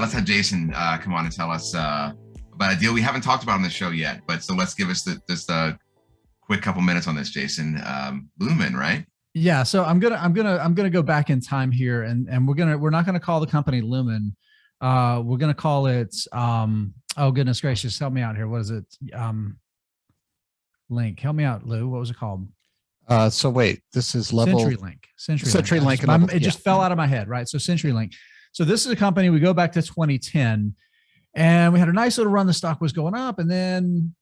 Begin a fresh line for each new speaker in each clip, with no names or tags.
let's have Jason come on and tell us about a deal we haven't talked about on the show yet. But so let's give us just a quick couple minutes on this, Jason. Lumen, right?
Yeah. So I'm gonna go back in time here, and we're not gonna call the company Lumen. We're gonna call it. Oh goodness gracious, help me out here. What is it? Link. Help me out, Lou. What was it called?
So wait, this is level
CenturyLink.
CenturyLink.
It just fell out of my head, right? So CenturyLink. So this is a company. We go back to 2010, and we had a nice little run. The stock was going up, and then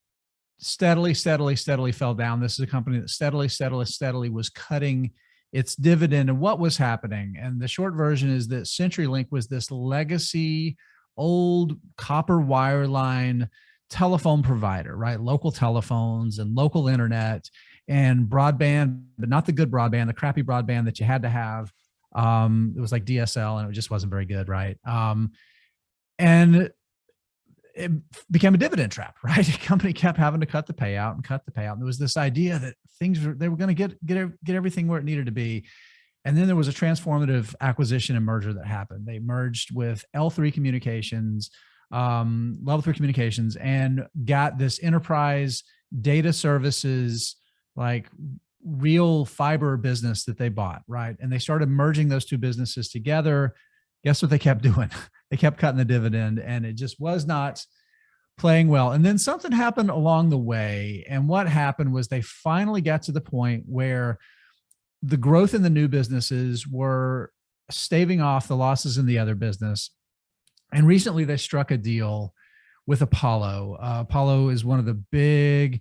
steadily fell down. This is a company that steadily was cutting its dividend. And what was happening? And the short version is that CenturyLink was this legacy, old copper wireline telephone provider, right? Local telephones and local internet and broadband, but not the good broadband, the crappy broadband that you had to have. It was like DSL, and it just wasn't very good, right? And it became a dividend trap, right? The company kept having to cut the payout. And there was this idea that they were going to get everything where it needed to be. And then there was a transformative acquisition and merger that happened. They merged with L3 Communications, Level 3 Communications, and got this enterprise data services, like real fiber business that they bought, right? And they started merging those two businesses together. Guess what they kept doing? They kept cutting the dividend, and it just was not playing well. And then something happened along the way. And what happened was they finally got to the point where the growth in the new businesses were staving off the losses in the other business. And recently they struck a deal with Apollo. Apollo is one of the big,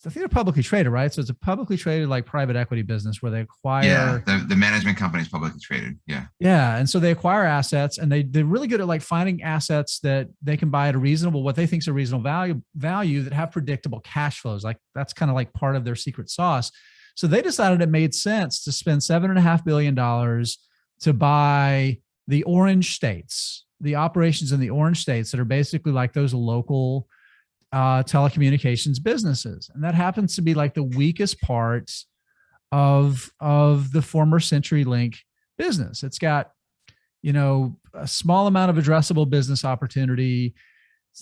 I think they're publicly traded, right? So it's a publicly traded like private equity business where they acquire.
Yeah, the management company is publicly traded. Yeah.
Yeah. And so they acquire assets, and they're really good at like finding assets that they can buy at a reasonable, what they think is a reasonable value that have predictable cash flows. Like that's kind of like part of their secret sauce. So they decided it made sense to spend $7.5 billion to buy the orange states, the operations in the orange states that are basically like those local telecommunications businesses. And that happens to be like the weakest parts of the former CenturyLink business. It's got, a small amount of addressable business opportunity.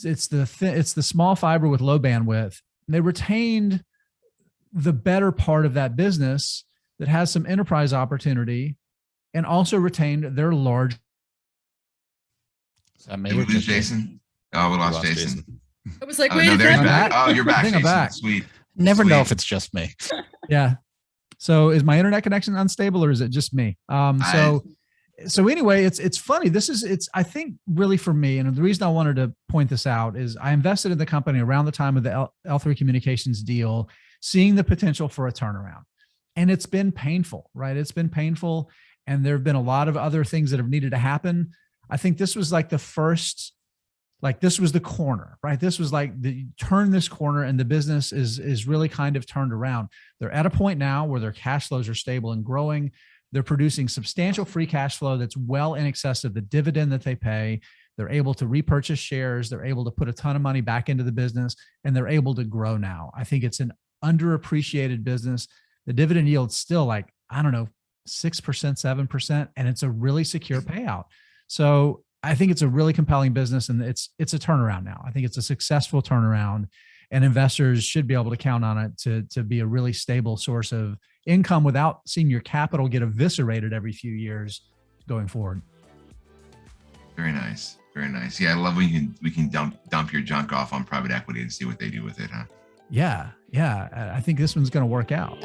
It's the small fiber with low bandwidth. They retained the better part of that business that has some enterprise opportunity, and also retained their large.
Did we lose Jason? Oh, we lost Jason.
I was like,
wait a second.
Back.
Oh, you're back, Jason.
Back.
Sweet.
Never know if it's just me.
Yeah. So is my internet connection unstable, or is it just me? So anyway, it's funny. It's I think really for me, and the reason I wanted to point this out is I invested in the company around the time of the L3 Communications deal, seeing the potential for a turnaround. And it's been painful, right? It's been painful. And there have been a lot of other things that have needed to happen. I think this was like the first, like this was the corner, right? This was like turn this corner, and the business is really kind of turned around. They're at a point now where their cash flows are stable and growing. They're producing substantial free cash flow that's well in excess of the dividend that they pay. They're able to repurchase shares. They're able to put a ton of money back into the business, and they're able to grow now. I think it's an underappreciated business. The dividend yield's still like, I don't know, 6%, 7%, and it's a really secure payout. So I think it's a really compelling business, and it's a turnaround now. I think it's a successful turnaround, and investors should be able to count on it to be a really stable source of income without seeing your capital get eviscerated every few years going forward.
Very nice. Very nice. Yeah, I love when we can dump your junk off on private equity and see what they do with it, huh?
Yeah. I think this one's going to work out.